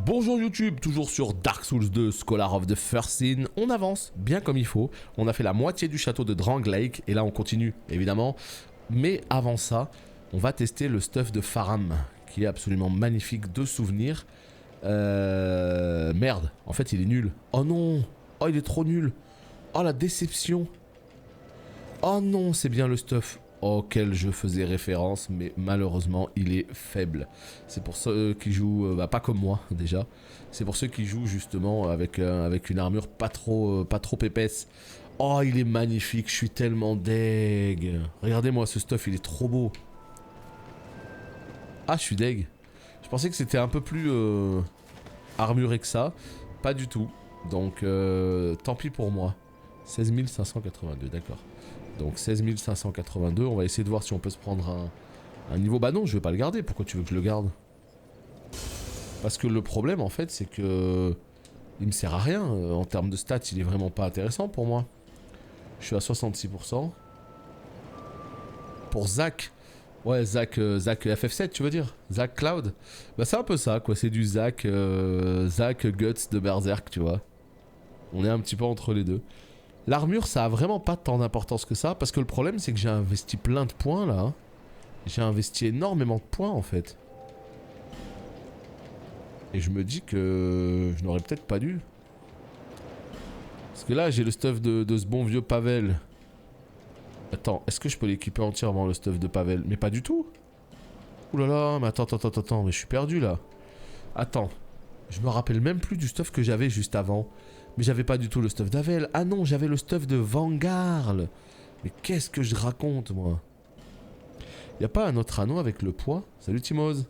Bonjour YouTube, toujours sur Dark Souls 2, Scholar of the First Sin. On avance bien comme il faut. On a fait la moitié du château de Drangleic et là on continue évidemment. Mais avant ça, on va tester le stuff de Faram qui est absolument magnifique de souvenirs. Merde, en fait il est nul. Oh non, oh il est trop nul. Oh la déception. Oh non, c'est bien le stuff auquel je faisais référence, mais malheureusement il est faible. C'est pour ceux qui jouent, pas comme moi déjà, c'est pour ceux qui jouent justement avec une armure pas trop épaisse. Oh il est magnifique, je suis tellement deg. Regardez-moi ce stuff, il est trop beau. Ah je suis deg. Je pensais que c'était un peu plus armuré que ça, pas du tout. Donc tant pis pour moi. 16 582, d'accord. Donc 16 582, on va essayer de voir si on peut se prendre un niveau... Bah non, je vais pas le garder, pourquoi tu veux que je le garde? Parce que le problème en fait, c'est que... Il me sert à rien, en termes de stats, il est vraiment pas intéressant pour moi. Je suis à 66%. Pour Zac... Ouais, Zac FF7, tu veux dire? Zac Cloud? Bah c'est un peu ça, quoi, c'est du Zac Guts de Berserk, tu vois. On est un petit peu entre les deux. L'armure, ça a vraiment pas tant d'importance que ça, parce que le problème, c'est que j'ai investi plein de points, là. J'ai investi énormément de points, en fait. Et je me dis que je n'aurais peut-être pas dû. Parce que là, j'ai le stuff de ce bon vieux Pavel. Attends, est-ce que je peux l'équiper entièrement, le stuff de Pavel? Mais pas du tout. Ouh là là, mais attends, mais je suis perdu, là. Attends, je me rappelle même plus du stuff que j'avais juste avant. Mais j'avais pas du tout le stuff d'Avel. Ah non, j'avais le stuff de Vangarl. Mais qu'est-ce que je raconte, moi? Y'a pas un autre anneau avec le poids? Salut Timose.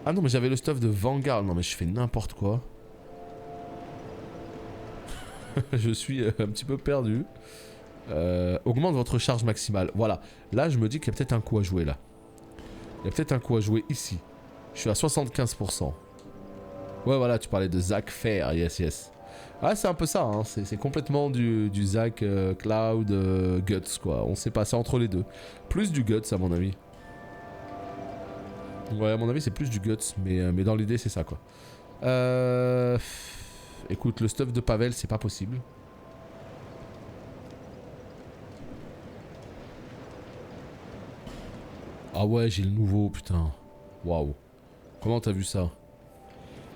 Ah non, mais j'avais le stuff de Vangarl. Non, mais je fais n'importe quoi. Je suis un petit peu perdu. Augmente votre charge maximale. Voilà. Là, je me dis qu'il y a peut-être un coup à jouer, là. Il y a peut-être un coup à jouer ici. Je suis à 75%. Ouais, voilà, tu parlais de Zac Fair, yes. Ah, c'est un peu ça, hein. C'est complètement du Zac Cloud Guts, quoi. On s'est passé entre les deux. Plus du Guts, à mon avis. Ouais, à mon avis, c'est plus du Guts, mais dans l'idée, c'est ça, quoi. Écoute, le stuff de Pavel, c'est pas possible. Ah ouais, j'ai le nouveau, putain. Waouh. Comment t'as vu ça?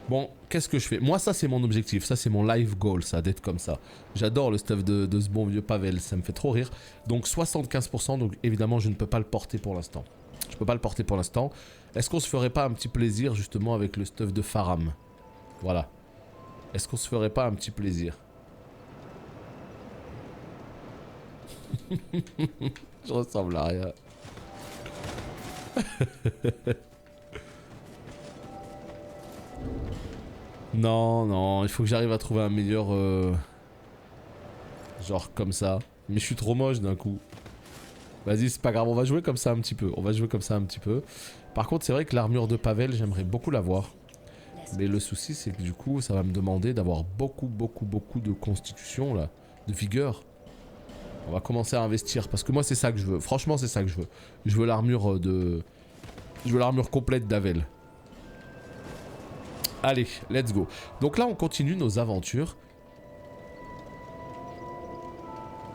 Bon, qu'est-ce que je fais? Moi, ça, c'est mon objectif. Ça, c'est mon life goal, ça, d'être comme ça. J'adore le stuff de ce bon vieux Pavel. Ça me fait trop rire. Donc, 75%. Donc, évidemment, je ne peux pas le porter pour l'instant. Je peux pas le porter pour l'instant. Est-ce qu'on se ferait pas un petit plaisir, justement, avec le stuff de Faram? Voilà. Est-ce qu'on se ferait pas un petit plaisir? Je ressemble à rien. Non, il faut que j'arrive à trouver un meilleur... Genre comme ça. Mais je suis trop moche d'un coup. Vas-y, c'est pas grave, on va jouer comme ça un petit peu. Par contre, c'est vrai que l'armure de Pavel, j'aimerais beaucoup l'avoir. Mais le souci, c'est que du coup, ça va me demander d'avoir beaucoup de constitution, là. De vigueur. On va commencer à investir. Parce que moi, c'est ça que je veux. Franchement, c'est ça que je veux. Je veux l'armure de... Je veux l'armure complète d'Avel. Allez, let's go. Donc là, on continue nos aventures.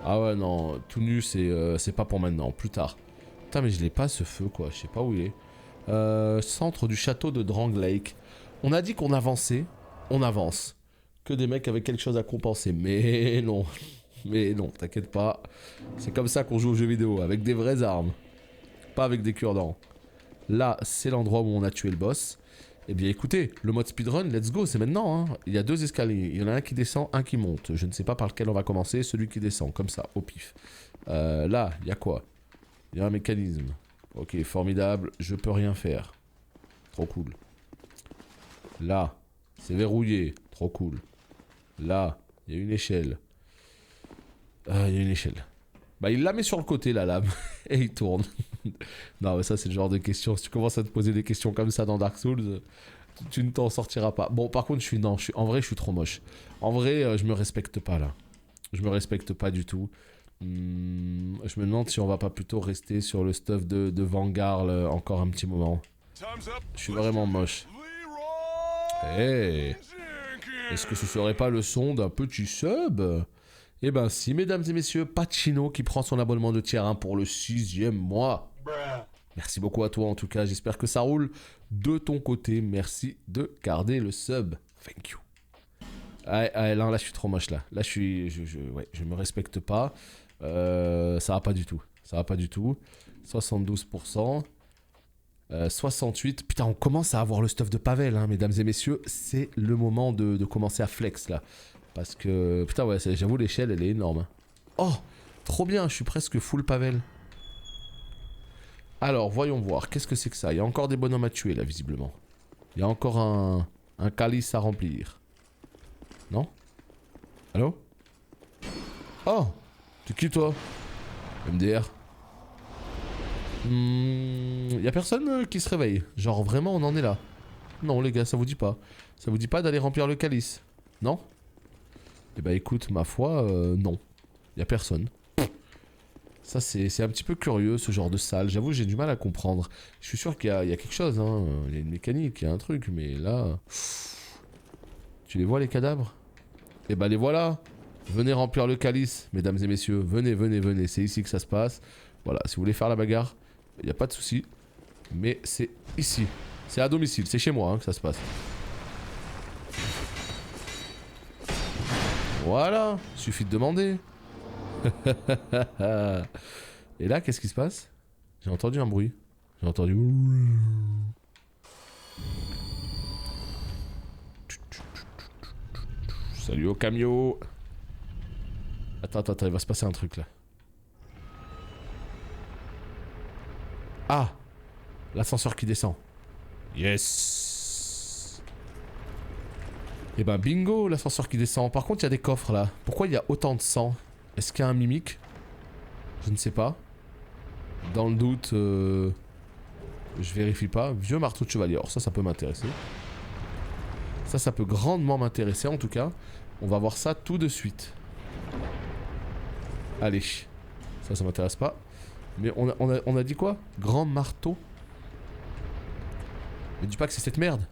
Ah ouais, non, tout nu, c'est pas pour maintenant, plus tard. Putain, mais je l'ai pas, ce feu, quoi. Je sais pas où il est. Centre du château de Drangleic. On a dit qu'on avançait. On avance. Que des mecs avec quelque chose à compenser. Mais non. Mais non, t'inquiète pas. C'est comme ça qu'on joue aux jeux vidéo, avec des vraies armes. Pas avec des cure-dents. Là, c'est l'endroit où on a tué le boss. Eh bien écoutez, le mode speedrun, let's go, c'est maintenant. Hein. Il y a deux escaliers, il y en a un qui descend, un qui monte. Je ne sais pas par lequel on va commencer, celui qui descend, comme ça, au pif. Là, il y a quoi? Il y a un mécanisme. Ok, formidable, je peux rien faire. Trop cool. Là, c'est verrouillé, trop cool. Là, il y a une échelle. Il y a une échelle. Bah il la met sur le côté la lame et il tourne. Non mais ça c'est le genre de questions, si tu commences à te poser des questions comme ça dans Dark Souls, tu ne t'en sortiras pas. Bon par contre en vrai je suis trop moche. En vrai je me respecte pas là. Je me respecte pas du tout. Je me demande si on va pas plutôt rester sur le stuff de Vangarl encore un petit moment. Je suis vraiment moche. Hey. Est-ce que ce serait pas le son d'un petit sub? Eh ben si, mesdames et messieurs, Pacino qui prend son abonnement de tier 1 pour le 6e mois. Merci beaucoup à toi en tout cas, j'espère que ça roule de ton côté. Merci de garder le sub. Thank you. Là je suis trop moche là. Là je me respecte pas. Ça va pas du tout. Ça va pas du tout. 72%. 68. Putain, on commence à avoir le stuff de Pavel, hein, mesdames et messieurs. C'est le moment de commencer à flex là. Parce que, putain, ouais, j'avoue, l'échelle elle est énorme. Hein. Oh, trop bien, je suis presque full Pavel. Alors, voyons voir. Qu'est-ce que c'est que ça? Il y a encore des bonhommes à tuer là, visiblement. Il y a encore un calice à remplir. Non? Allô? Oh! T'es qui toi? MDR. Y a personne qui se réveille. Genre vraiment on en est là. Non les gars, ça vous dit pas. Ça vous dit pas d'aller remplir le calice? Non? Eh bah écoute, ma foi, non. Y a personne. Ça c'est un petit peu curieux ce genre de salle. J'avoue j'ai du mal à comprendre. Je suis sûr qu'il y a quelque chose, hein. Il y a une mécanique, il y a un truc, mais là... Tu les vois les cadavres? Eh bah les voilà. Venez remplir le calice, mesdames et messieurs. Venez, venez, venez. C'est ici que ça se passe. Voilà, si vous voulez faire la bagarre, il n'y a pas de souci. Mais c'est ici. C'est à domicile, c'est chez moi hein, que ça se passe. Voilà, suffit de demander. Et là, qu'est-ce qui se passe? J'ai entendu un bruit. J'ai entendu... Salut au camion. Attends, il va se passer un truc là. Ah! L'ascenseur qui descend. Yes! Et ben bingo, l'ascenseur qui descend. Par contre, il y a des coffres là. Pourquoi il y a autant de sang? Est-ce qu'il y a un mimique? Je ne sais pas. Dans le doute, je vérifie pas. Vieux marteau de chevalier. Alors ça peut m'intéresser. Ça peut grandement m'intéresser en tout cas. On va voir ça tout de suite. Allez. Ça m'intéresse pas. Mais on a dit quoi? Grand marteau? Me dis pas que c'est cette merde.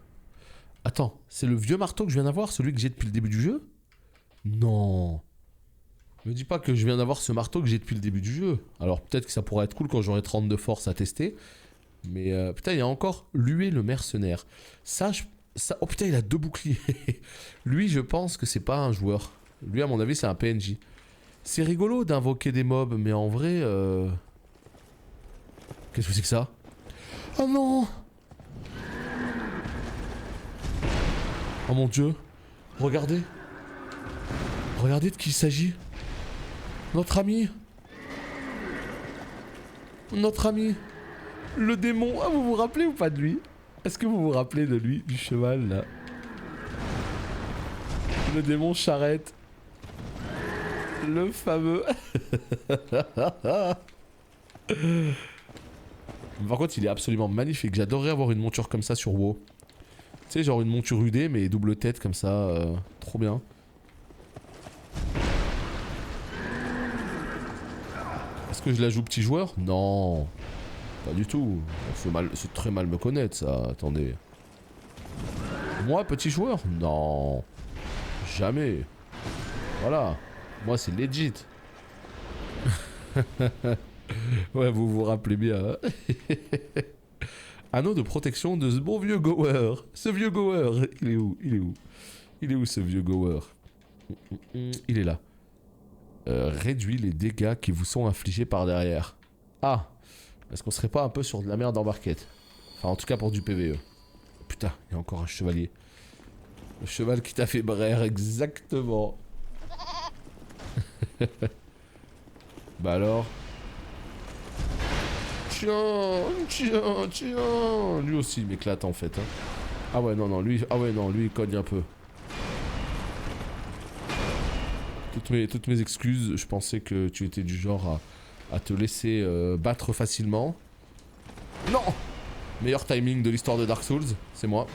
Attends, c'est le vieux marteau que je viens d'avoir, celui que j'ai depuis le début du jeu? Non. Me dis pas que je viens d'avoir ce marteau que j'ai depuis le début du jeu. Alors peut-être que ça pourrait être cool quand j'aurai 30 de force à tester. Mais putain, il y a encore Lué le mercenaire. Ça, oh putain, il a 2 boucliers. Lui, je pense que c'est pas un joueur. Lui, à mon avis, c'est un PNJ. C'est rigolo d'invoquer des mobs, mais en vrai... Qu'est-ce que c'est que ça? Oh non! Oh mon dieu! Regardez! Regardez de qui il s'agit! Notre ami! Notre ami! Le démon! Ah, vous vous rappelez ou pas de lui? Est-ce que vous vous rappelez de lui, du cheval là? Le démon charrette! Le fameux! Par contre, il est absolument magnifique. J'adorerais avoir une monture comme ça sur WoW. Tu sais, genre une monture UD, mais double tête comme ça. Trop bien. Est-ce que je la joue petit joueur? Non. Pas du tout. C'est très mal me connaître, ça. Attendez. Moi, petit joueur? Non. Jamais. Voilà. Moi, c'est legit. Ouais, vous vous rappelez bien. Hein. Anneau de protection de ce bon vieux goer. Ce vieux goer. Il est où? Il est où? Il est où ce vieux goer? Il est là. Réduit les dégâts qui vous sont infligés par derrière. Ah. Est-ce qu'on serait pas un peu sur de la merde en barquette? Enfin, en tout cas pour du PVE. Putain, il y a encore un chevalier. Le cheval qui t'a fait braire, exactement. Bah alors... Tiens. Lui aussi il m'éclate en fait. Hein. Ah ouais non lui il cogne un peu. Toutes mes excuses, je pensais que tu étais du genre à te laisser battre facilement. Non. Meilleur timing de l'histoire de Dark Souls, c'est moi.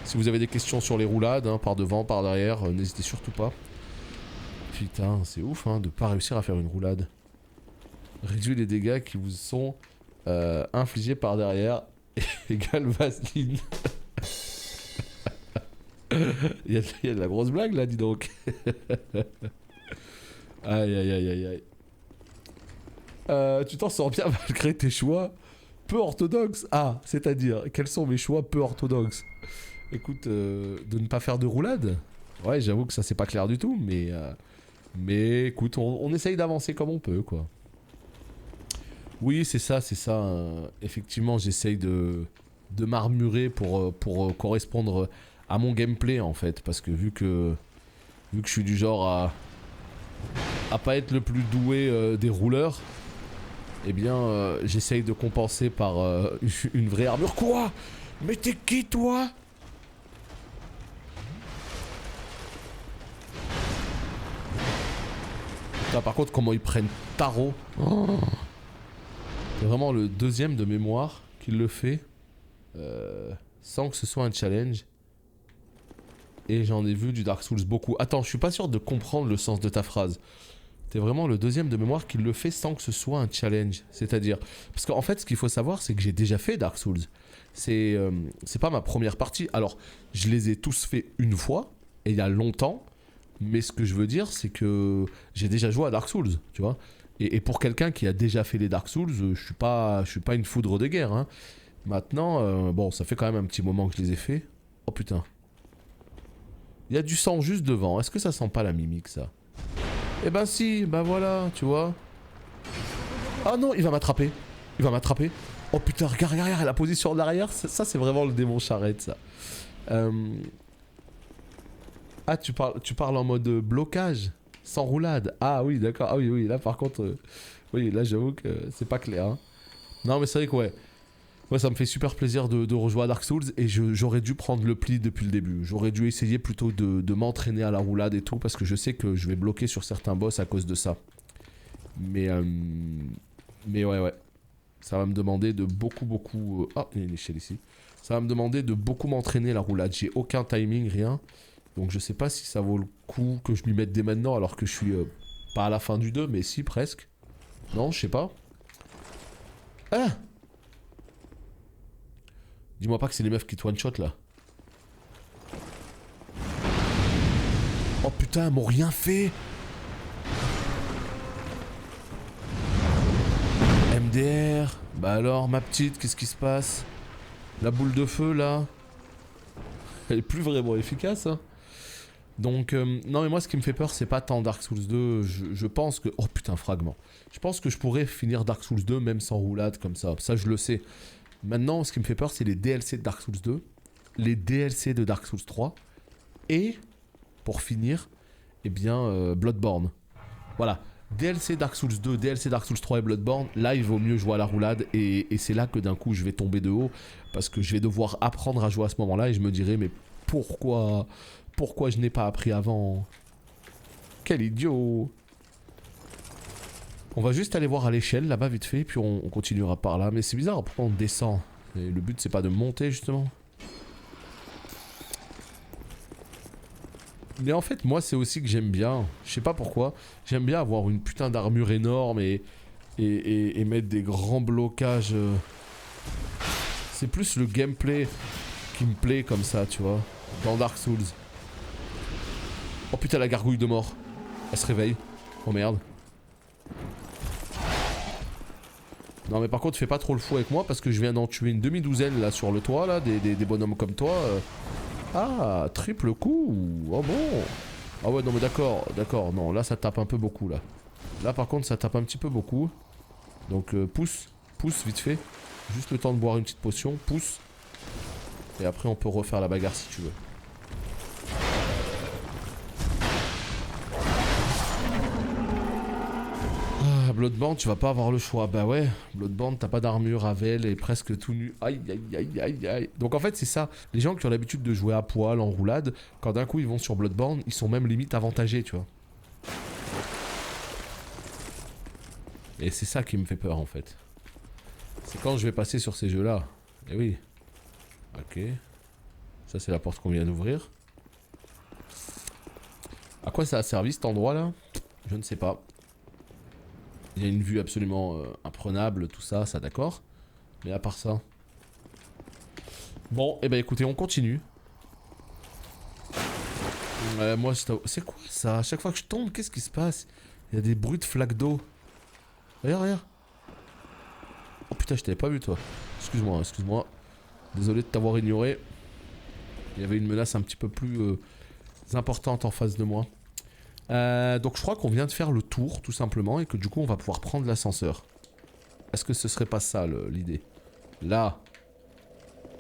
Si vous avez des questions sur les roulades, hein, par devant, par derrière, n'hésitez surtout pas. Putain, c'est ouf hein, de pas réussir à faire une roulade. Réduire les dégâts qui vous sont infligés par derrière. égale Vaseline. Il y a de la grosse blague là, dis donc. Aïe aïe aïe aïe aïe. Tu t'en sors bien malgré tes choix peu orthodoxes. Ah, c'est-à-dire, quels sont mes choix peu orthodoxes? Écoute, de ne pas faire de roulade. Ouais, j'avoue que ça c'est pas clair du tout, mais écoute, on essaye d'avancer comme on peut, quoi. Oui, c'est ça, c'est ça. Effectivement, j'essaye de m'armurer pour correspondre à mon gameplay, en fait. Parce que vu que je suis du genre à pas être le plus doué des rouleurs, eh bien, j'essaye de compenser par une vraie armure. Quoi? Mais t'es qui, toi? Putain, par contre, comment ils prennent tarot. Oh. C'est vraiment le deuxième de mémoire qui le fait sans que ce soit un challenge. Et j'en ai vu du Dark Souls beaucoup. Attends, je suis pas sûr de comprendre le sens de ta phrase. T'es vraiment le deuxième de mémoire qui le fait sans que ce soit un challenge. C'est-à-dire... Parce qu'en fait, ce qu'il faut savoir, c'est que j'ai déjà fait Dark Souls. C'est pas ma première partie. Alors, je les ai tous fait une fois, et il y a longtemps. Mais ce que je veux dire, c'est que j'ai déjà joué à Dark Souls, tu vois. Et pour quelqu'un qui a déjà fait les Dark Souls, je suis pas une foudre de guerre, hein. Maintenant, bon, ça fait quand même un petit moment que je les ai fait. Oh putain. Il y a du sang juste devant. Est-ce que ça sent pas la mimique, ça? Eh ben si, ben voilà, tu vois. Ah non, il va m'attraper. Il va m'attraper. Oh putain, regarde, regarde, la position de l'arrière. Ça, c'est vraiment le démon charrette, ça. Ah, tu parles en mode blocage, sans roulade. Ah oui, d'accord. Ah oui, oui, là par contre... oui, là j'avoue que c'est pas clair, hein. Non, mais c'est vrai que ouais. Ouais, ça me fait super plaisir de rejouer à Dark Souls et j'aurais dû prendre le pli depuis le début. J'aurais dû essayer plutôt de m'entraîner à la roulade et tout parce que je sais que je vais bloquer sur certains boss à cause de ça. Mais ouais. Ça va me demander de beaucoup... Ah, il y a une échelle ici. Ça va me demander de beaucoup m'entraîner à la roulade. J'ai aucun timing, rien. Donc je sais pas si ça vaut le coup que je m'y mette dès maintenant alors que je suis pas à la fin du 2, mais si, presque. Non, je sais pas. Ah! Dis-moi pas que c'est les meufs qui te one-shot là. Oh putain, elles m'ont rien fait. MDR. Bah alors, ma petite, qu'est-ce qui se passe? La boule de feu là, elle est plus vraiment efficace, hein. Donc, non mais moi ce qui me fait peur c'est pas tant Dark Souls 2, je pense que... Oh putain, fragment. Je pense que je pourrais finir Dark Souls 2 même sans roulade comme ça je le sais. Maintenant, ce qui me fait peur, c'est les DLC de Dark Souls 2, les DLC de Dark Souls 3, et, pour finir, eh bien, Bloodborne. Voilà, DLC Dark Souls 2, DLC Dark Souls 3 et Bloodborne, là, il vaut mieux jouer à la roulade, et c'est là que d'un coup, je vais tomber de haut, parce que je vais devoir apprendre à jouer à ce moment-là, et je me dirai, mais pourquoi je n'ai pas appris avant? Quel idiot! On va juste aller voir à l'échelle là-bas vite fait, puis on continuera par là. Mais c'est bizarre, pourquoi on descend? Et le but c'est pas de monter justement. Mais en fait moi c'est aussi que j'aime bien, je sais pas pourquoi, j'aime bien avoir une putain d'armure énorme et mettre des grands blocages. C'est plus le gameplay qui me plaît comme ça, tu vois, dans Dark Souls. Oh putain, la gargouille de mort, elle se réveille. Oh merde. Non mais par contre fais pas trop le fou avec moi parce que je viens d'en tuer une demi-douzaine là sur le toit là, des bonhommes comme toi. Ah, triple coup. Oh bon. Ah ouais non mais d'accord, non là ça tape un peu beaucoup là. Là par contre ça tape un petit peu beaucoup. Donc pousse vite fait. Juste le temps de boire une petite potion, pousse. Et après on peut refaire la bagarre si tu veux. Bloodborne, tu vas pas avoir le choix. Bah ouais, Bloodborne, t'as pas d'armure, Ravel est presque tout nu. Aïe, aïe, aïe, aïe, aïe. Donc en fait, c'est ça. Les gens qui ont l'habitude de jouer à poil, en roulade, quand d'un coup ils vont sur Bloodborne, ils sont même limite avantagés, tu vois. Et c'est ça qui me fait peur en fait. C'est quand je vais passer sur ces jeux-là. Eh oui. Ok. Ça, c'est la porte qu'on vient d'ouvrir. À quoi ça a servi cet endroit là? Je ne sais pas. Il y a une vue absolument imprenable, tout ça, ça d'accord. Mais à part ça... Bon, et bah écoutez, on continue. Moi, c'est quoi ça? À chaque fois que je tombe, qu'est-ce qui se passe? Il y a des bruits de flaques d'eau. Regarde, regarde. Oh putain, je t'avais pas vu toi. Excuse-moi, excuse-moi. Désolé de t'avoir ignoré. Il y avait une menace un petit peu plus importante en face de moi. Donc je crois qu'on vient de faire le tour, tout simplement, et que du coup on va pouvoir prendre l'ascenseur. Est-ce que ce serait pas ça l'idée? Là.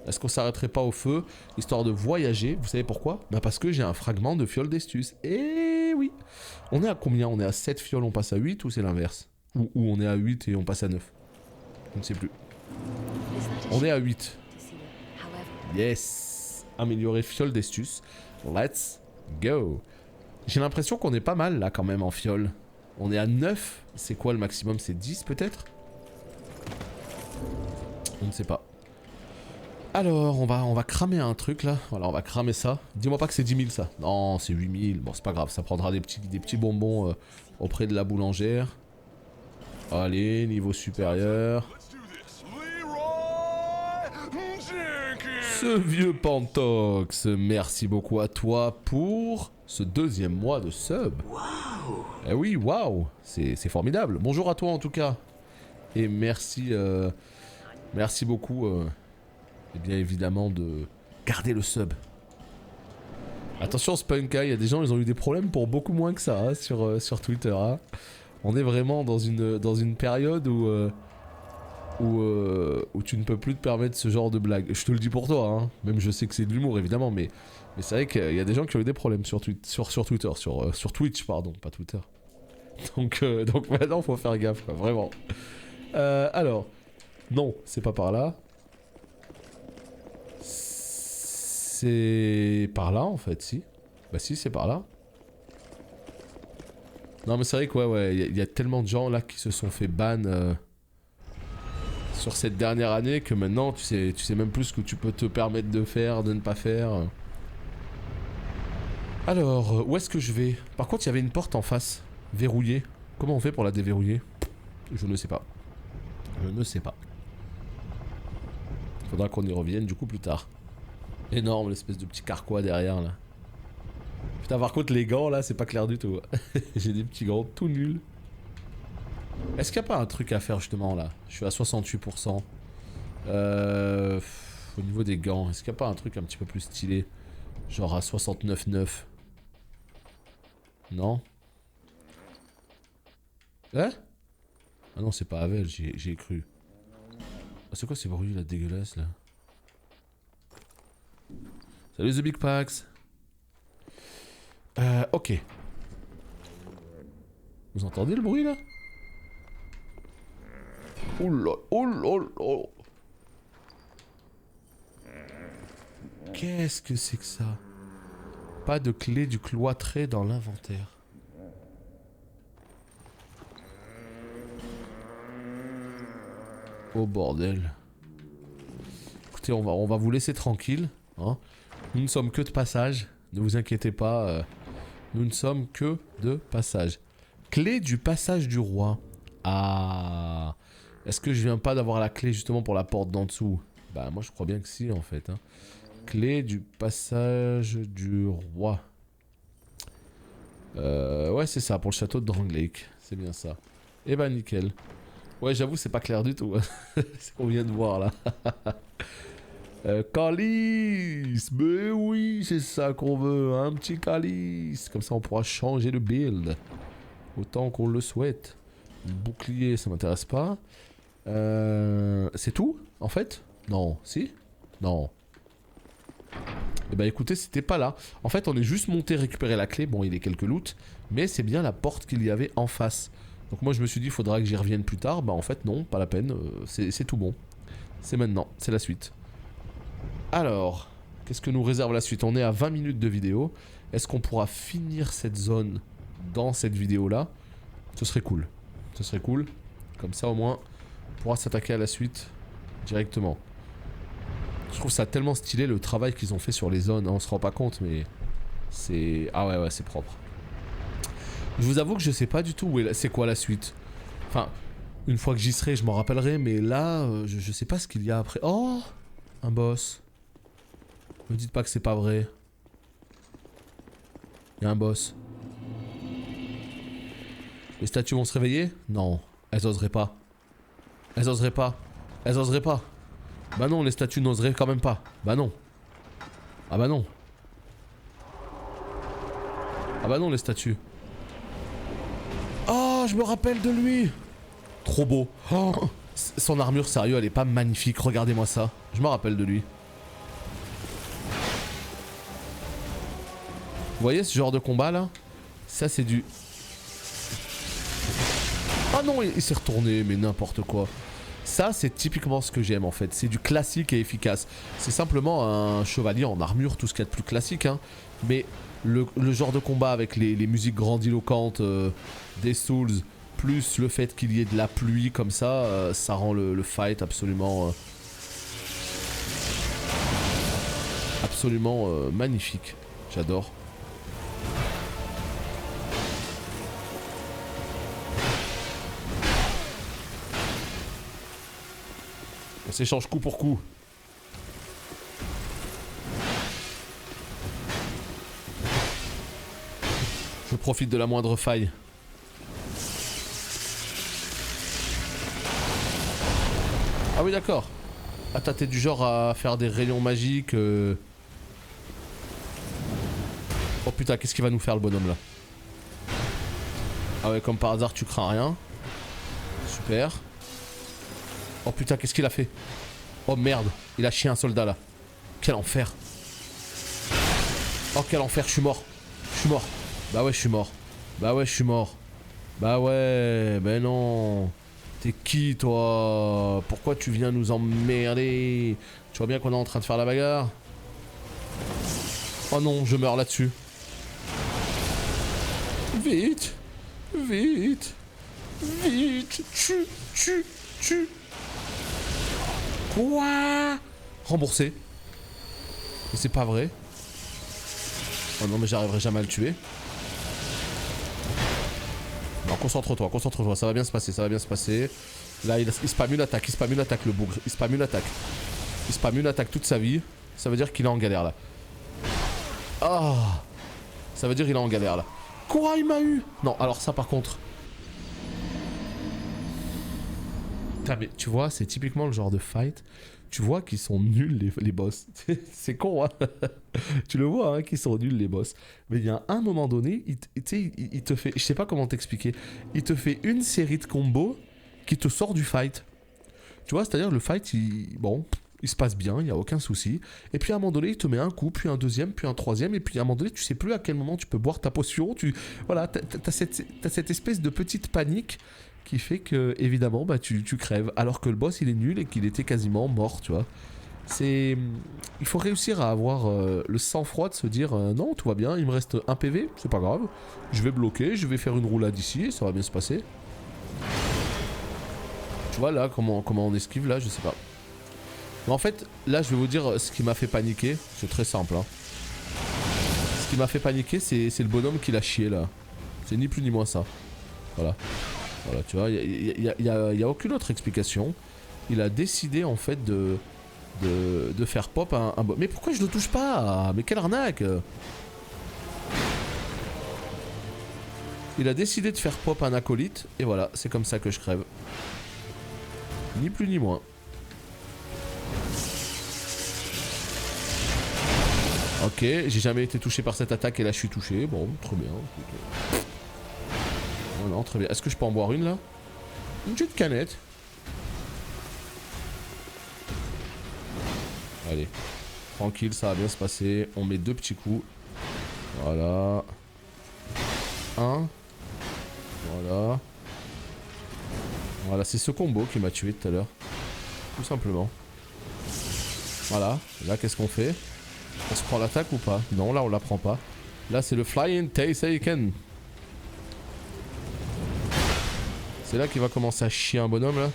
Est-ce qu'on s'arrêterait pas au feu, histoire de voyager? Vous savez pourquoi? Bah parce que j'ai un fragment de fiole d'Estus. Et oui. On est à combien? On est à 7 fioles, on passe à 8 ou c'est l'inverse? Ou on est à 8 et on passe à 9? Je ne sais plus. On est à 8. Yes. Améliorer fiole d'Estus. Let's go. J'ai l'impression qu'on est pas mal là quand même en fiole. On est à 9. C'est quoi le maximum? C'est 10 peut-être? On ne sait pas. Alors, on va cramer un truc là. Voilà, on va cramer ça. Dis-moi pas que c'est 10 000 ça. Non, c'est 8 000. Bon, c'est pas grave. Ça prendra des petits bonbons auprès de la boulangère. Allez, niveau supérieur. Ce vieux Pantox, merci beaucoup à toi pour ce 2e mois de sub. Eh oui, waouh, c'est formidable. Bonjour à toi en tout cas. Et merci, merci beaucoup, et bien évidemment, de garder le sub. Attention Spunka, il y a des gens, ils ont eu des problèmes pour beaucoup moins que ça hein, sur Twitter. Hein. On est vraiment dans une période où tu ne peux plus te permettre ce genre de blague. Je te le dis pour toi, hein. Même je sais que c'est de l'humour évidemment, mais c'est vrai qu'il y a des gens qui ont eu des problèmes sur Twitter, sur Twitch, pardon, pas Twitter. Donc maintenant faut faire gaffe, quoi, vraiment. Alors, non, c'est pas par là. C'est par là en fait, si. Bah si, c'est par là. Non mais c'est vrai que ouais, il y a tellement de gens là qui se sont fait ban sur cette dernière année que maintenant tu sais même plus ce que tu peux te permettre de faire, de ne pas faire. Alors, où est-ce que je vais? Par contre, il y avait une porte en face, verrouillée. Comment on fait pour la déverrouiller? Je ne sais pas. Je ne sais pas. Faudra qu'on y revienne du coup plus tard. Énorme l'espèce de petit carquois derrière là. Putain, par contre les gants là c'est pas clair du tout. J'ai des petits gants tout nuls. Est-ce qu'il n'y a pas un truc à faire justement là? Je suis à 68%. Au niveau des gants, est-ce qu'il n'y a pas un truc un petit peu plus stylé? Genre à 69,9. Non? Hein? Ah non, c'est pas Havel, j'y ai cru. Ah, c'est quoi ces bruits là dégueulasses là? Salut The Big Pax. Ok. Vous entendez le bruit là? Oh là, oh là, oh. Qu'est-ce que c'est que ça? Pas de clé du cloîtré dans l'inventaire. Oh bordel. Écoutez, on va vous laisser tranquille. Hein. Nous ne sommes que de passage. Ne vous inquiétez pas. Nous ne sommes que de passage. Clé du passage du roi. Ah. Est-ce que je viens pas d'avoir la clé justement pour la porte d'en dessous? Bah moi je crois bien que si en fait. Hein. Clé du passage du roi. Ouais c'est ça, pour le château de Dranglake. C'est bien ça. Eh bah nickel. Ouais j'avoue c'est pas clair du tout. C'est ce qu'on vient de voir là. Calice. Mais oui c'est ça qu'on veut. Un petit calice. Comme ça on pourra changer de build. Autant qu'on le souhaite. Bouclier ça m'intéresse pas. C'est tout en fait? Non, si? Non. Et bah écoutez, c'était pas là. En fait, on est juste monté récupérer la clé. Bon, il y a quelques loots, mais c'est bien la porte qu'il y avait en face. Donc moi, je me suis dit, il faudra que j'y revienne plus tard. Bah en fait, non, pas la peine. C'est tout bon. C'est maintenant, c'est la suite. Alors, qu'est-ce que nous réserve la suite? On est à 20 minutes de vidéo. Est-ce qu'on pourra finir cette zone dans cette vidéo-là? Ce serait cool. Ce serait cool. Comme ça, au moins, on pourra s'attaquer à la suite directement. Je trouve ça tellement stylé le travail qu'ils ont fait sur les zones, hein, on se rend pas compte mais c'est... Ah ouais c'est propre. Je vous avoue que je sais pas du tout où est c'est quoi la suite. Enfin, une fois que j'y serai je m'en rappellerai mais là je sais pas ce qu'il y a après. Oh, un boss. Me dites pas que c'est pas vrai. Y'a un boss. Les statues vont se réveiller? Non, elles oseraient pas. Elles oseraient pas. Elles oseraient pas. Bah non, les statues n'oseraient quand même pas. Bah non. Ah bah non. Ah bah non, les statues. Oh, je me rappelle de lui. Trop beau. Oh, son armure, sérieux, elle est pas magnifique. Regardez-moi ça. Je me rappelle de lui. Vous voyez ce genre de combat là? Ça c'est du... Ah non, il s'est retourné, mais n'importe quoi. Ça c'est typiquement ce que j'aime en fait. C'est du classique et efficace. C'est simplement un chevalier en armure, tout ce qu'il y a de plus classique. Hein. Mais le genre de combat avec les musiques grandiloquentes des Souls, plus le fait qu'il y ait de la pluie comme ça, ça rend le fight absolument... absolument magnifique. J'adore. On s'échange coup pour coup. Je profite de la moindre faille. Ah oui d'accord. Ah t'es du genre à faire des rayons magiques. Oh putain, qu'est-ce qu'il va nous faire le bonhomme là? Ah ouais, comme par hasard tu crains rien. Super. Oh putain, qu'est-ce qu'il a fait? Oh merde, il a chié un soldat là. Quel enfer. Oh quel enfer, je suis mort. Je suis mort. Bah ouais, je suis mort. Bah ouais, je suis mort. Bah ouais, ben non. T'es qui toi? Pourquoi tu viens nous emmerder? Tu vois bien qu'on est en train de faire la bagarre. Oh non, je meurs là-dessus. Vite. Vite. Vite. Tue. Quoi? Remboursé. Mais c'est pas vrai. Oh non mais j'arriverai jamais à le tuer. Non, concentre-toi, ça va bien se passer, Là il spamme une attaque, le bougre, il spamme une attaque toute sa vie. Ça veut dire qu'il est en galère là. Ah, ça veut dire qu'il est en galère là. Quoi, il m'a eu? Non, alors ça par contre. Putain, mais tu vois, c'est typiquement le genre de fight. Tu vois qu'ils sont nuls les boss. C'est con, hein. Tu le vois, hein, qu'ils sont nuls les boss. Mais il y a un moment donné, il te fait... Je sais pas comment t'expliquer. Il te fait une série de combos qui te sort du fight. Tu vois, c'est-à-dire le fight, bon, il se passe bien, il n'y a aucun souci. Et puis à un moment donné, il te met un coup, puis un deuxième, puis un troisième. Et puis à un moment donné, tu sais plus à quel moment tu peux boire ta potion. Voilà, t'as cette espèce de petite panique qui fait que, évidemment, bah, tu crèves. Alors que le boss, il est nul et qu'il était quasiment mort, tu vois. Il faut réussir à avoir le sang-froid de se dire non, tout va bien, il me reste un PV, c'est pas grave. Je vais bloquer, je vais faire une roulade ici et ça va bien se passer. Tu vois là, comment on esquive là, je sais pas. Mais en fait, là, je vais vous dire ce qui m'a fait paniquer. C'est très simple, hein. Ce qui m'a fait paniquer, c'est le bonhomme qui l'a chié là. C'est ni plus ni moins ça. Voilà. Voilà, tu vois, il y a aucune autre explication. Il a décidé en fait de faire pop un... Mais pourquoi je le touche pas? Mais quelle arnaque! Il a décidé de faire pop un acolyte. Et voilà, c'est comme ça que je crève. Ni plus ni moins. Ok, j'ai jamais été touché par cette attaque et là je suis touché. Bon, très bien. Oh non, très bien. Est-ce que je peux en boire une là? Une petite canette. Allez. Tranquille, ça va bien se passer. On met 2 petits coups. Voilà. 1. Voilà. Voilà, c'est ce combo qui m'a tué tout à l'heure. Tout simplement. Voilà. Là, qu'est-ce qu'on fait? On se prend l'attaque ou pas? Non, là, on la prend pas. Là, c'est le Flying Taiseiken. C'est là qu'il va commencer à chier un bonhomme, là.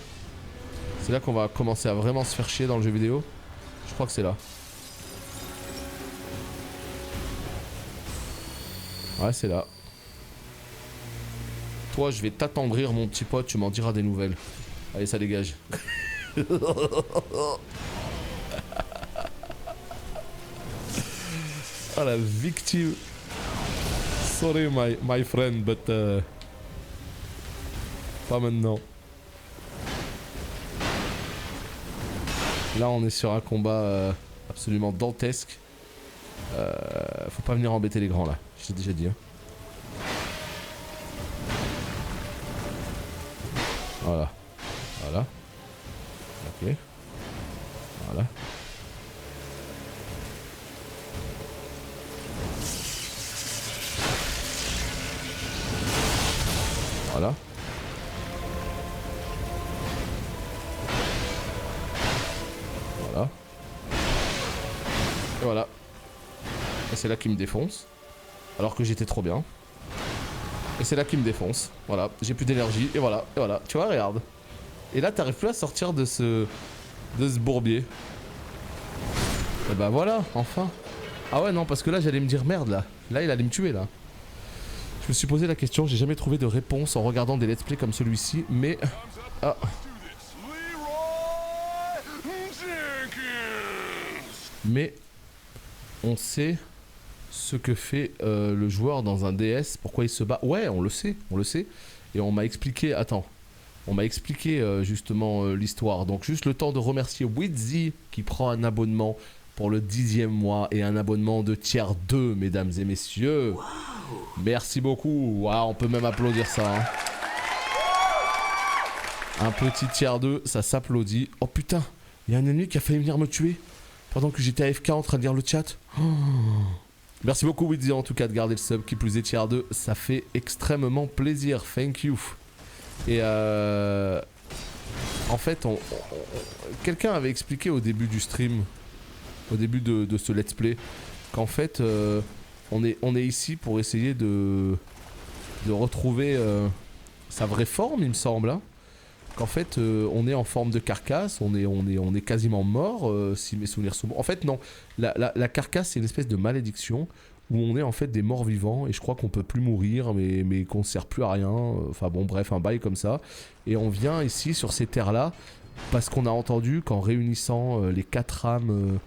C'est là qu'on va commencer à vraiment se faire chier dans le jeu vidéo. Je crois que c'est là. Ouais, c'est là. Toi, je vais t'attendrir, mon petit pote, tu m'en diras des nouvelles. Allez, ça dégage. Ah la victime. Sorry my friend, but pas maintenant. Là on est sur un combat absolument dantesque. Faut pas venir embêter les grands là, je t'ai déjà dit. Hein. Voilà. Voilà. Ok. Voilà. Voilà. Voilà. Et voilà. Et c'est là qu'il me défonce. Alors que j'étais trop bien. Et c'est là qu'il me défonce. Voilà. J'ai plus d'énergie. Et voilà. Et voilà. Tu vois, regarde. Et là, t'arrives plus à sortir de ce bourbier. Et bah voilà, enfin. Ah ouais, non, parce que là, j'allais me dire merde, là. Là, il allait me tuer, là. Je me suis posé la question, j'ai jamais trouvé de réponse en regardant des let's play comme celui-ci, mais... Ah. Mais... On sait ce que fait le joueur dans un DS, pourquoi il se bat. Ouais, on le sait. Et on m'a expliqué... Attends. On m'a expliqué justement l'histoire. Donc juste le temps de remercier Wizzy qui prend un abonnement pour le 10e mois et un abonnement de tier 2, mesdames et messieurs. Wow. Merci beaucoup. Wow, on peut même applaudir ça. Hein. Un petit tier 2, ça s'applaudit. Oh putain, il y a un ennemi qui a failli venir me tuer pendant que j'étais AFK en train de lire le chat. Oh. Merci beaucoup Wizzy en tout cas de garder le sub. Qui plus est tier 2, ça fait extrêmement plaisir. Thank you. Et en fait, quelqu'un avait expliqué au début du stream, au début de ce let's play, qu'en fait, on est ici pour essayer de retrouver sa vraie forme, il me semble. Hein. Qu'en fait, on est en forme de carcasse, on est quasiment mort, si mes souvenirs sont bons. En fait, non, la carcasse, c'est une espèce de malédiction où on est en fait des morts vivants et je crois qu'on peut plus mourir mais qu'on sert plus à rien, enfin bon bref un bail comme ça, et on vient ici sur ces terres là parce qu'on a entendu qu'en réunissant les 4 âmes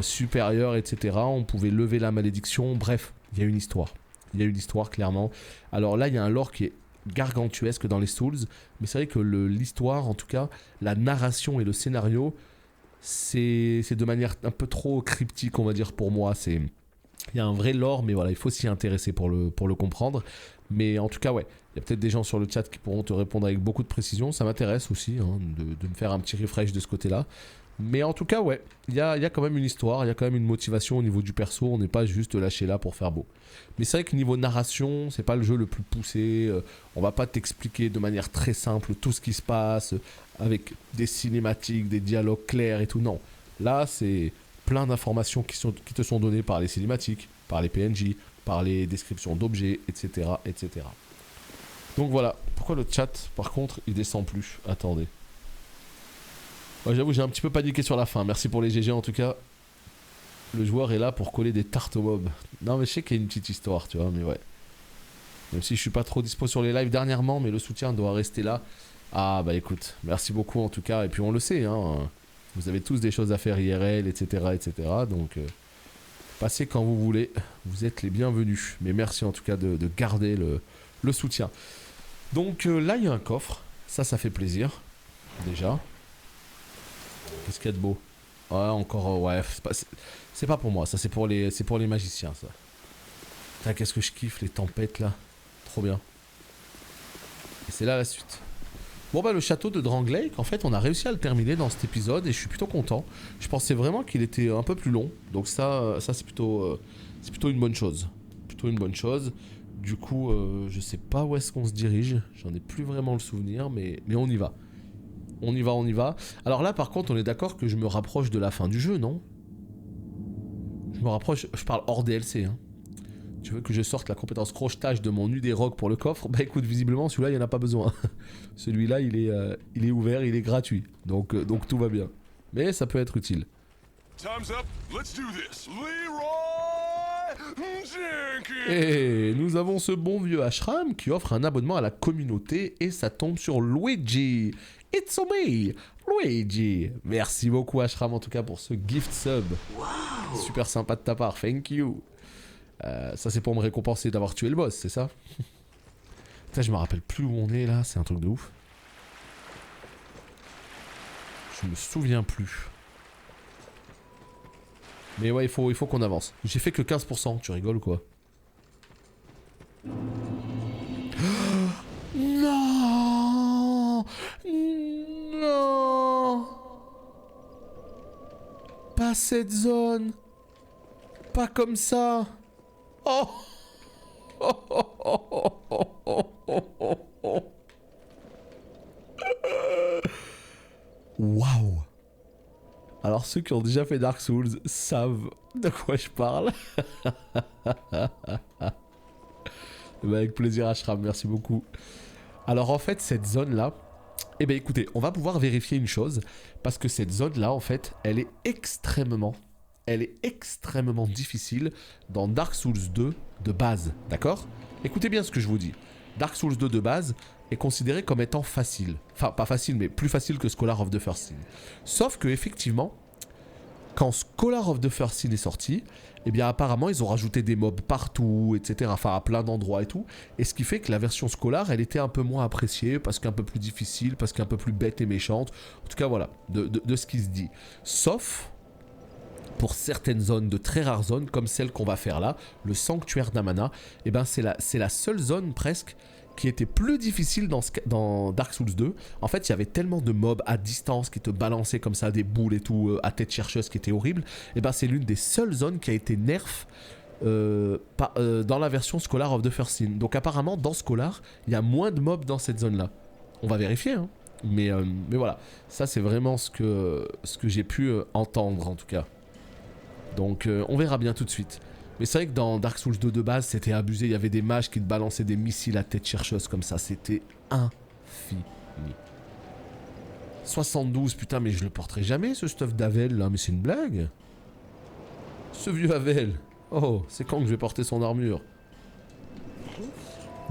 supérieures etc on pouvait lever la malédiction, bref il y a une histoire clairement. Alors là il y a un lore qui est gargantuesque dans les Souls, mais c'est vrai que l'histoire en tout cas, la narration et le scénario c'est de manière un peu trop cryptique on va dire pour moi, il y a un vrai lore, mais voilà, il faut s'y intéresser pour le comprendre. Mais en tout cas, ouais, il y a peut-être des gens sur le chat qui pourront te répondre avec beaucoup de précision. Ça m'intéresse aussi hein, de me faire un petit refresh de ce côté-là. Mais en tout cas, ouais, il y a quand même une histoire, il y a quand même une motivation au niveau du perso. On n'est pas juste lâché là pour faire beau. Mais c'est vrai que niveau narration, c'est pas le jeu le plus poussé. On va pas t'expliquer de manière très simple tout ce qui se passe, avec des cinématiques, des dialogues clairs et tout. Non, là, c'est... plein d'informations qui te sont données par les cinématiques, par les PNJ, par les descriptions d'objets, etc., etc. Donc voilà. Pourquoi le chat, par contre, il descend plus? Attendez. Ouais, j'avoue, j'ai un petit peu paniqué sur la fin. Merci pour les GG en tout cas. Le joueur est là pour coller des tartes aux mobs. Non, mais je sais qu'il y a une petite histoire, tu vois, mais ouais. Même si je suis pas trop dispo sur les lives dernièrement, mais le soutien doit rester là. Ah bah écoute, merci beaucoup en tout cas. Et puis on le sait, hein. Vous avez tous des choses à faire IRL, etc. etc. Donc, passez quand vous voulez. Vous êtes les bienvenus. Mais merci en tout cas de garder le soutien. Donc là, il y a un coffre. Ça fait plaisir. Déjà. Qu'est-ce qu'il y a de beau? Ouais, encore... ouais, c'est pas pour moi. Ça, c'est pour les magiciens, ça. Putain, qu'est-ce que je kiffe, les tempêtes, là. Trop bien. Et c'est là la suite. Bon bah le château de Drangleic, en fait on a réussi à le terminer dans cet épisode et je suis plutôt content. Je pensais vraiment qu'il était un peu plus long, donc ça c'est plutôt une bonne chose. Plutôt une bonne chose. Du coup je sais pas où est-ce qu'on se dirige, j'en ai plus vraiment le souvenir, mais on y va. On y va. Alors là par contre on est d'accord que je me rapproche de la fin du jeu, non? Je me rapproche, je parle hors DLC hein. Tu veux que je sorte la compétence crochetage de mon UD-Rock pour le coffre? Bah écoute, visiblement celui-là il n'y en a pas besoin. Celui-là il est ouvert, il est gratuit. Donc tout va bien. Mais ça peut être utile. Et nous avons ce bon vieux Ashram qui offre un abonnement à la communauté et ça tombe sur Luigi. It's me, Luigi. Merci beaucoup Ashram en tout cas pour ce gift sub. Wow. Super sympa de ta part, thank you. Ça c'est pour me récompenser d'avoir tué le boss, c'est ça? Putain, je me rappelle plus où on est là, c'est un truc de ouf. Je me souviens plus. Mais ouais, il faut qu'on avance. J'ai fait que 15%, tu rigoles quoi? Non! Non! Pas cette zone! Pas comme ça! Oh! Waouh! Alors ceux qui ont déjà fait Dark Souls savent de quoi je parle. Bah, avec plaisir Ashram, merci beaucoup. Alors en fait cette zone là, eh ben écoutez, on va pouvoir vérifier une chose, parce que cette zone là en fait, elle est extrêmement difficile dans Dark Souls 2 de base, d'accord? Écoutez bien ce que je vous dis. Dark Souls 2 de base est considéré comme étant facile. Enfin, pas facile, mais plus facile que Scholar of the First Sin. Sauf que, effectivement, quand Scholar of the First Sin est sorti, eh bien, apparemment, ils ont rajouté des mobs partout, etc. Enfin, à plein d'endroits et tout. Et ce qui fait que la version Scholar, elle était un peu moins appréciée, parce qu'un peu plus difficile, parce qu'un peu plus bête et méchante. En tout cas, voilà, de ce qui se dit. Sauf pour certaines zones, de très rares zones, comme celle qu'on va faire là, le Sanctuaire d'Amana, eh ben c'est la seule zone presque qui était plus difficile dans Dark Souls 2. En fait, il y avait tellement de mobs à distance qui te balançaient comme ça des boules et tout, à tête chercheuse, qui était horrible. Et ben c'est l'une des seules zones qui a été nerf dans la version Scholar of the First Sin. Donc apparemment, dans Scholar, il y a moins de mobs dans cette zone-là. On va vérifier, hein. Mais voilà, ça c'est vraiment ce que j'ai pu entendre en tout cas. Donc on verra bien tout de suite. Mais c'est vrai que dans Dark Souls 2 de base, c'était abusé. Il y avait des mages qui te balançaient des missiles à tête chercheuse comme ça. C'était infini. 72, putain, mais je le porterai jamais ce stuff d'Avel là. Mais c'est une blague. Ce vieux Avel. Oh, c'est quand que je vais porter son armure?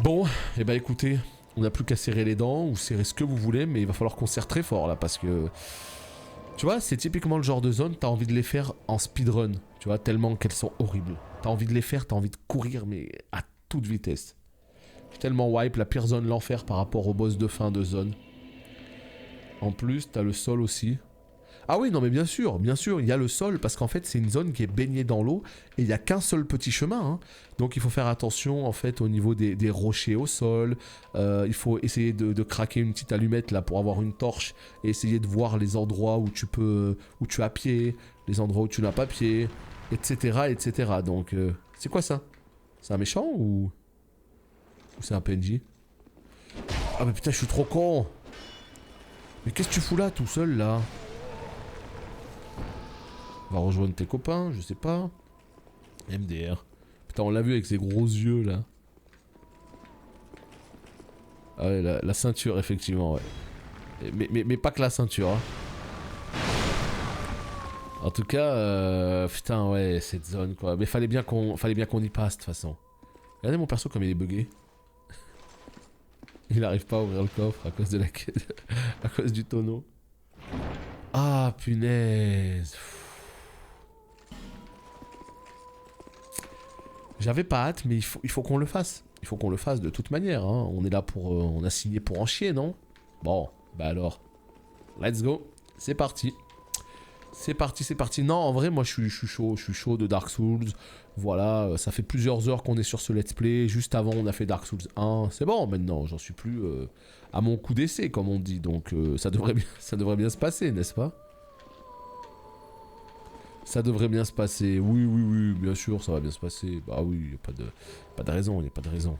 Bon, et bah écoutez, on n'a plus qu'à serrer les dents ou serrer ce que vous voulez. Mais il va falloir qu'on serre très fort là parce que... Tu vois, c'est typiquement le genre de zone, t'as envie de les faire en speedrun, tu vois, tellement qu'elles sont horribles. T'as envie de les faire, t'as envie de courir, mais à toute vitesse. J'ai tellement wipe, la pire zone l'enfer par rapport au boss de fin de zone. En plus, t'as le sol aussi. Ah oui, non mais bien sûr, il y a le sol, parce qu'en fait, c'est une zone qui est baignée dans l'eau, et il n'y a qu'un seul petit chemin, hein. Donc il faut faire attention, en fait, au niveau des rochers au sol. Il faut essayer de craquer une petite allumette, là, pour avoir une torche, et essayer de voir les endroits où tu as pied, les endroits où tu n'as pas pied, etc., etc. Donc, c'est quoi ça? C'est un méchant, ou c'est un PNJ? Ah mais putain, je suis trop con! Mais qu'est-ce que tu fous là, tout seul, là? Va rejoindre tes copains, je sais pas. MDR. Putain, on l'a vu avec ses gros yeux là. Ah ouais, la ceinture, effectivement, ouais. Mais pas que la ceinture, hein. En tout cas, putain, ouais, cette zone quoi. Mais fallait bien qu'on y passe de toute façon. Regardez mon perso comme il est bugué. Il arrive pas à ouvrir le coffre à cause de à cause du tonneau. Ah, punaise. J'avais pas hâte, mais il faut qu'on le fasse. Il faut qu'on le fasse de toute manière, hein. On est là pour... on a signé pour en chier, non? Bon, bah alors. Let's go. C'est parti. C'est parti, c'est parti. Non, en vrai, moi, je suis chaud de Dark Souls. Voilà, ça fait plusieurs heures qu'on est sur ce let's play. Juste avant, on a fait Dark Souls 1. C'est bon, maintenant, j'en suis plus à mon coup d'essai, comme on dit. Donc, ça devrait bien se passer, n'est-ce pas? Ça devrait bien se passer. Oui, oui, oui, bien sûr, ça va bien se passer. Bah oui, il n'y a pas de raison, il n'y a pas de raison.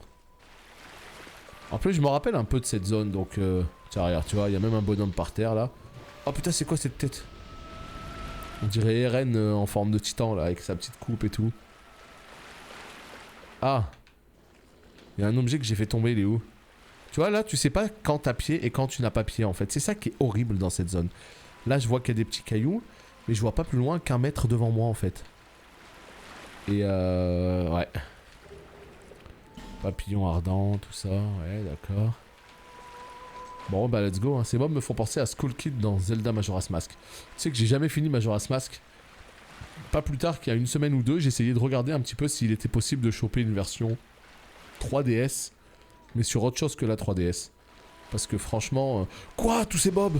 En plus, je me rappelle un peu de cette zone, donc... tiens, regarde, tu vois, il y a même un bonhomme par terre, là. Oh putain, c'est quoi cette tête? On dirait Eren en forme de titan, là, avec sa petite coupe et tout. Ah. Il y a un objet que j'ai fait tomber, il est où? Tu vois, là, tu sais pas quand t'as pied et quand tu n'as pas pied, en fait. C'est ça qui est horrible dans cette zone. Là, je vois qu'il y a des petits cailloux. Mais je vois pas plus loin qu'un mètre devant moi en fait. Et ouais. Papillon ardent, tout ça, ouais d'accord. Bon bah let's go, hein. Ces mobs me font penser à Skull Kid dans Zelda Majora's Mask. Tu sais que j'ai jamais fini Majora's Mask. pas plus tard qu'il y a une semaine ou deux, j'ai essayé de regarder un petit peu s'il était possible de choper une version 3DS, mais sur autre chose que la 3DS. Parce que franchement... Quoi, tous ces bobs?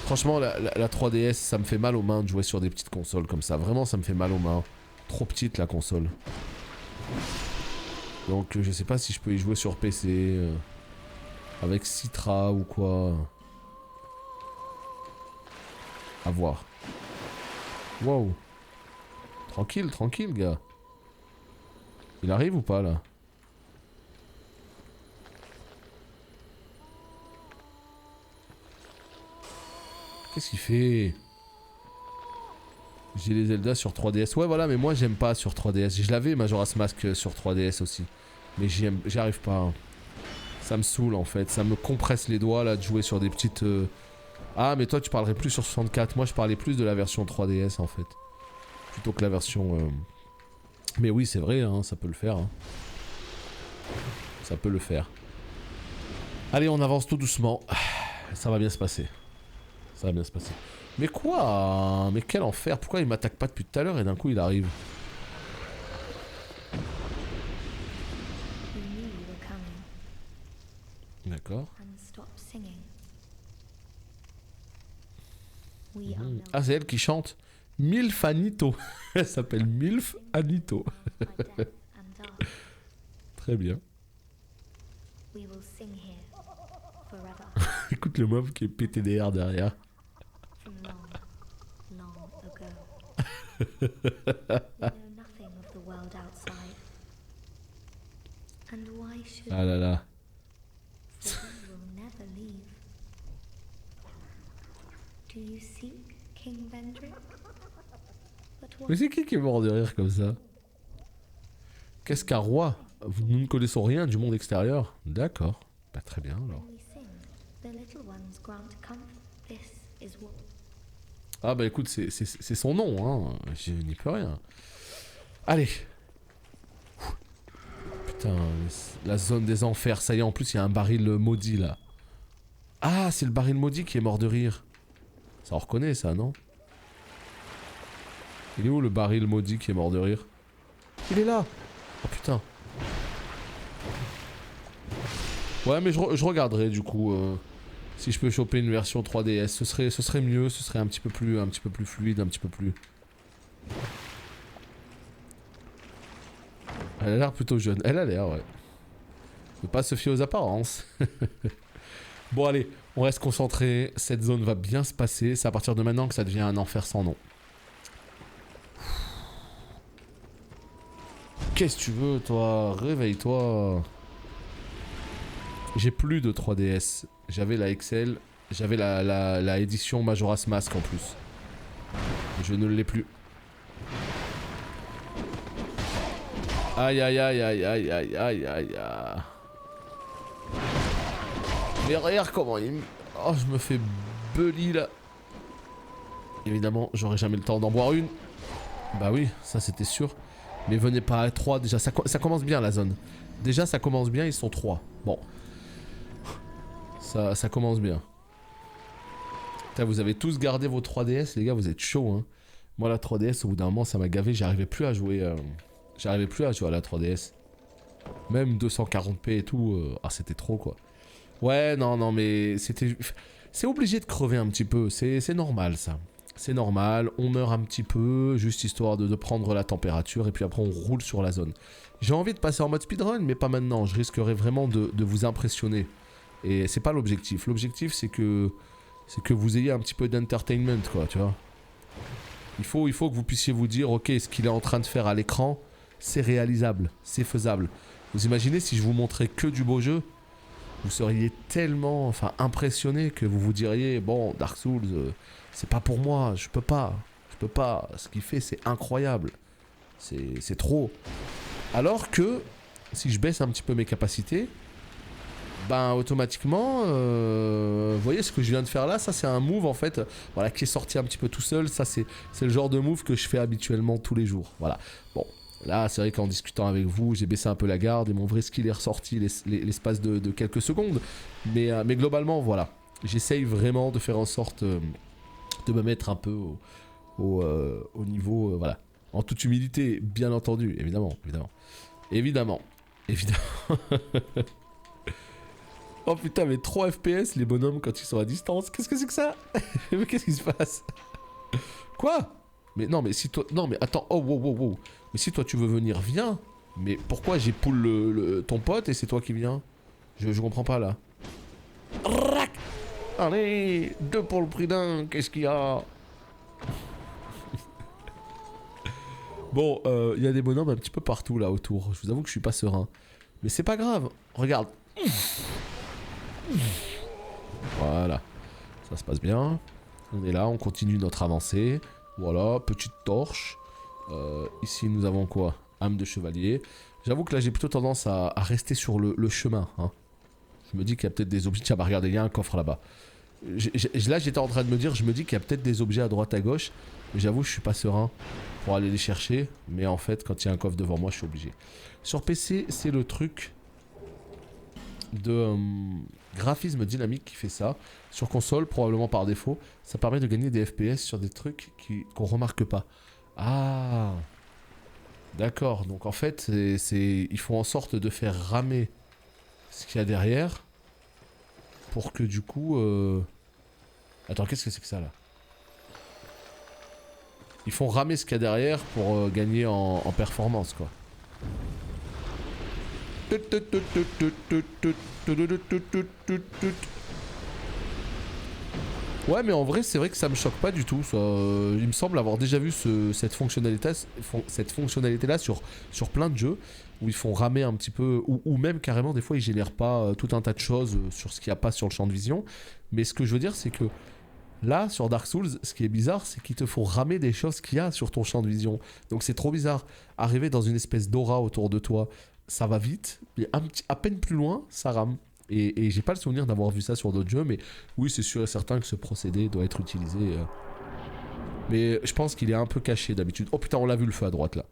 Franchement, la 3DS, ça me fait mal aux mains de jouer sur des petites consoles comme ça. Vraiment, ça me fait mal aux mains. Trop petite, la console. Donc, je sais pas si je peux y jouer sur PC. Avec Citra ou quoi. À voir. Wow. Tranquille, tranquille, gars. Il arrive ou pas, là? Qu'est-ce qu'il fait? J'ai les Zelda sur 3DS. Ouais, voilà, mais moi, j'aime pas sur 3DS. Je l'avais, Majora's Mask, sur 3DS aussi. Mais j'y arrive pas. Hein. Ça me saoule, en fait. Ça me compresse les doigts, là, de jouer sur des petites... Ah, mais toi, tu parlerais plus sur 64. Moi, je parlais plus de la version 3DS, en fait. Plutôt que la version... Mais oui, c'est vrai, hein, ça peut le faire. Hein. Ça peut le faire. Allez, on avance tout doucement. Ça va bien se passer. Ça va bien se passer. Mais quoi? Mais quel enfer? Pourquoi il m'attaque pas depuis tout à l'heure et d'un coup il arrive? D'accord. Ah, c'est elle qui chante Milf Anito. Elle s'appelle Milf Anito. Très bien. Écoute le mob qui est PTDR derrière. Ah là là. Mais c'est qui est mort de rire comme ça? Qu'est-ce qu'un roi? Nous ne connaissons rien du monde extérieur. D'accord. Bah très bien alors. Ah bah écoute, c'est son nom, hein. Je n'y peux rien. Allez. Putain, la zone des enfers. Ça y est, en plus, il y a un baril maudit, là. Ah, c'est le baril maudit qui est mort de rire. Ça, on reconnaît, ça, non? Il est où, le baril maudit qui est mort de rire? Il est là. Oh, putain. Ouais, mais je regarderai, du coup... Si je peux choper une version 3DS, ce serait mieux, ce serait un petit peu plus fluide, un petit peu plus... Elle a l'air plutôt jeune, elle a l'air, ouais. Ne pas se fier aux apparences. Bon allez, on reste concentré, cette zone va bien se passer, c'est à partir de maintenant que ça devient un enfer sans nom. Qu'est-ce que tu veux toi? Réveille-toi. J'ai plus de 3DS. J'avais la XL, j'avais la édition Majora's Mask en plus. Je ne l'ai plus. Aïe aïe aïe aïe aïe aïe aïe aïe aïe. Mais regarde comment il... Oh, je me fais bully là. Évidemment, j'aurai jamais le temps d'en boire une. Bah oui, ça c'était sûr. Mais venez pas à 3 déjà, ça commence bien la zone. Déjà ça commence bien, ils sont 3. Bon. Ça commence bien. Putain, vous avez tous gardé vos 3DS, les gars, vous êtes chauds, hein. Moi, la 3DS, au bout d'un moment, ça m'a gavé, j'arrivais plus à jouer... J'arrivais plus à jouer à la 3DS. Même 240p et tout, ah, c'était trop, quoi. Ouais, non, mais c'était... C'est obligé de crever un petit peu, c'est normal, ça. C'est normal, on meurt un petit peu, juste histoire de prendre la température, et puis après, on roule sur la zone. J'ai envie de passer en mode speedrun, mais pas maintenant, je risquerais vraiment de vous impressionner. Et c'est pas l'objectif. L'objectif, c'est que vous ayez un petit peu d'entertainment, quoi, tu vois. Il faut que vous puissiez vous dire, ok, ce qu'il est en train de faire à l'écran, c'est réalisable, c'est faisable. Vous imaginez si je vous montrais que du beau jeu, vous seriez tellement, enfin, impressionné que vous vous diriez, bon, Dark Souls, c'est pas pour moi, je peux pas. Ce qu'il fait, c'est incroyable. C'est trop. Alors que, si je baisse un petit peu mes capacités, ben automatiquement, vous voyez ce que je viens de faire là, ça c'est un move en fait, voilà, qui est sorti un petit peu tout seul, ça c'est le genre de move que je fais habituellement tous les jours, voilà. Bon, là c'est vrai qu'en discutant avec vous, j'ai baissé un peu la garde et mon vrai skill est ressorti l'espace de quelques secondes, mais globalement voilà, j'essaye vraiment de faire en sorte de me mettre un peu au niveau, voilà. En toute humilité, bien entendu, évidemment, évidemment. Évidemment, évidemment. Oh putain, mais 3 FPS les bonhommes quand ils sont à distance. Qu'est-ce que c'est que ça? Mais qu'est-ce qui se passe? Quoi? Mais non, mais si toi... Non, mais attends, oh, wow, wow, wow. Mais si toi tu veux venir, viens. Mais pourquoi j'ai pull ton pote et c'est toi qui viens? Je comprends pas là. Allez, 2 pour le prix d'un, qu'est-ce qu'il y a? Bon, il y a des bonhommes un petit peu partout là autour. Je vous avoue que je suis pas serein. Mais c'est pas grave, regarde. Voilà, ça se passe bien. On est là, on continue notre avancée. Voilà, petite torche. Ici nous avons quoi? Âme de chevalier. J'avoue que là j'ai plutôt tendance à rester sur le chemin. Hein. Je me dis qu'il y a peut-être des objets. Tiens, bah regardez, il y a un coffre là-bas. Là j'étais en train de me dire, je me dis qu'il y a peut-être des objets à droite à gauche. Mais j'avoue, je suis pas serein pour aller les chercher. Mais en fait, quand il y a un coffre devant moi, je suis obligé. Sur PC, c'est le truc de graphisme dynamique qui fait ça. Sur console, probablement par défaut, ça permet de gagner des FPS sur des trucs qu'on remarque pas. Ah, d'accord. Donc en fait, ils font en sorte de faire ramer ce qu'il y a derrière pour que du coup... Attends, qu'est-ce que c'est que ça là? Ils font ramer ce qu'il y a derrière pour gagner en performance quoi. Ouais, mais en vrai, c'est vrai que ça me choque pas du tout. Ça, il me semble avoir déjà vu cette fonctionnalité-là sur plein de jeux où ils font ramer un petit peu, ou même carrément, des fois, ils génèrent pas tout un tas de choses sur ce qu'il n'y a pas sur le champ de vision. Mais ce que je veux dire, c'est que là, sur Dark Souls, ce qui est bizarre, c'est qu'ils te font ramer des choses qu'il y a sur ton champ de vision. Donc c'est trop bizarre. Arriver dans une espèce d'aura autour de toi, ça va vite, mais à peine plus loin, ça rame. Et j'ai pas le souvenir d'avoir vu ça sur d'autres jeux, mais oui, c'est sûr et certain que ce procédé doit être utilisé. Mais je pense qu'il est un peu caché d'habitude. Oh putain, on l'a vu le feu à droite là.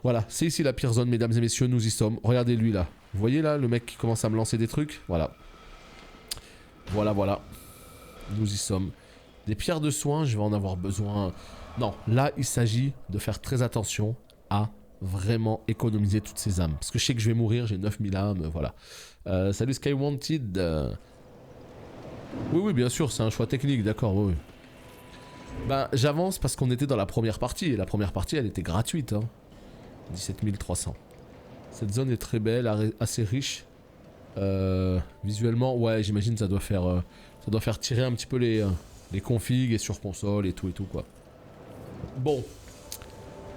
Voilà, c'est ici la pire zone, mesdames et messieurs, nous y sommes. Regardez lui là. Vous voyez là, le mec qui commence à me lancer des trucs? Voilà. Voilà, voilà. Nous y sommes. Des pierres de soin, je vais en avoir besoin. Non, là, il s'agit de faire très attention à vraiment économiser toutes ces âmes. Parce que je sais que je vais mourir, j'ai 9000 âmes, voilà. Salut Skywanted. Oui, oui, bien sûr, c'est un choix technique, d'accord, oui. Ben, j'avance parce qu'on était dans la première partie, et la première partie, elle était gratuite, hein. 17 300. Cette zone est très belle, assez riche. Visuellement, ouais, j'imagine ça doit faire tirer un petit peu les configs et sur console et tout quoi. Bon,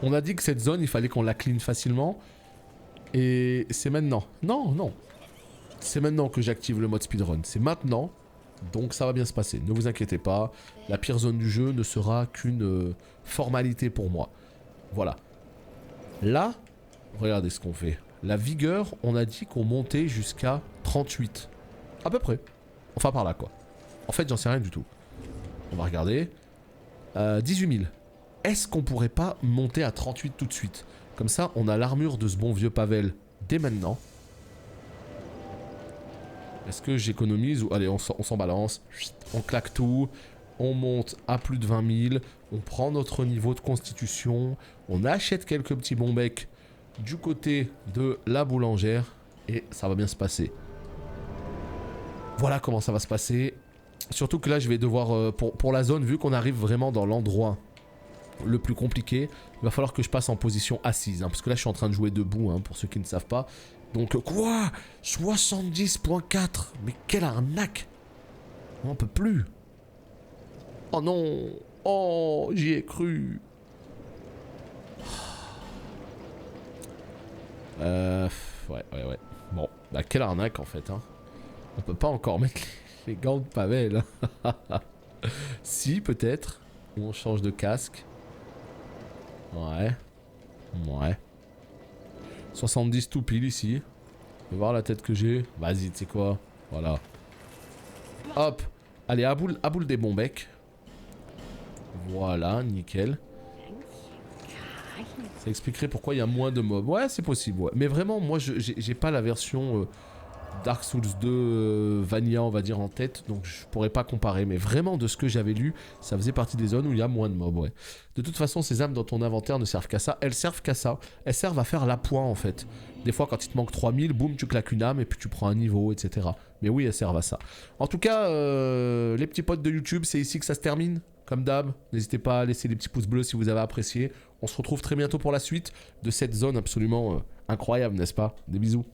on a dit que cette zone, il fallait qu'on la clean facilement. Et c'est maintenant. Non, non. C'est maintenant que j'active le mode speedrun. C'est maintenant. Donc ça va bien se passer. Ne vous inquiétez pas. La pire zone du jeu ne sera qu'une formalité pour moi. Voilà. Là, regardez ce qu'on fait. La vigueur, on a dit qu'on montait jusqu'à 38. À peu près. Enfin par là quoi. En fait, j'en sais rien du tout. On va regarder. 18 000. Est-ce qu'on pourrait pas monter à 38 tout de suite? Comme ça, on a l'armure de ce bon vieux Pavel dès maintenant. Est-ce que j'économise ou... Allez, on s'en balance. On claque tout. On monte à plus de 20 000. On prend notre niveau de constitution. On achète quelques petits bons becs du côté de la boulangère. Et ça va bien se passer. Voilà comment ça va se passer. Surtout que là, je vais devoir... pour la zone, vu qu'on arrive vraiment dans l'endroit le plus compliqué, il va falloir que je passe en position assise. Hein, parce que là, je suis en train de jouer debout, hein, pour ceux qui ne savent pas. Donc, quoi? 70.4. Mais quelle arnaque! On peut plus. Oh non! Oh, j'y ai cru. Ouais. Bon, bah quelle arnaque en fait. Hein. On peut pas encore mettre les gants de Pavel. Si, peut-être. On change de casque. Ouais. 70 tout pile ici. On va voir la tête que j'ai. Vas-y, tu sais quoi? Voilà. Hop. Allez, à boule des bons becs. Voilà, nickel. Ça expliquerait pourquoi il y a moins de mobs. Ouais, c'est possible, ouais. Mais vraiment, moi, j'ai pas la version Dark Souls 2 Vanilla, on va dire, en tête, donc je pourrais pas comparer. Mais vraiment, de ce que j'avais lu, ça faisait partie des zones où il y a moins de mobs, ouais. De toute façon, ces âmes dans ton inventaire ne servent qu'à ça. Elles servent qu'à ça. Elles servent à faire l'appoint, en fait. Des fois, quand il te manque 3000, boum, tu claques une âme et puis tu prends un niveau, etc. Mais oui, elles servent à ça. En tout cas, les petits potes de YouTube, c'est ici que ça se termine. Comme d'hab, n'hésitez pas à laisser des petits pouces bleus si vous avez apprécié. On se retrouve très bientôt pour la suite de cette zone absolument incroyable, n'est-ce pas? Des bisous.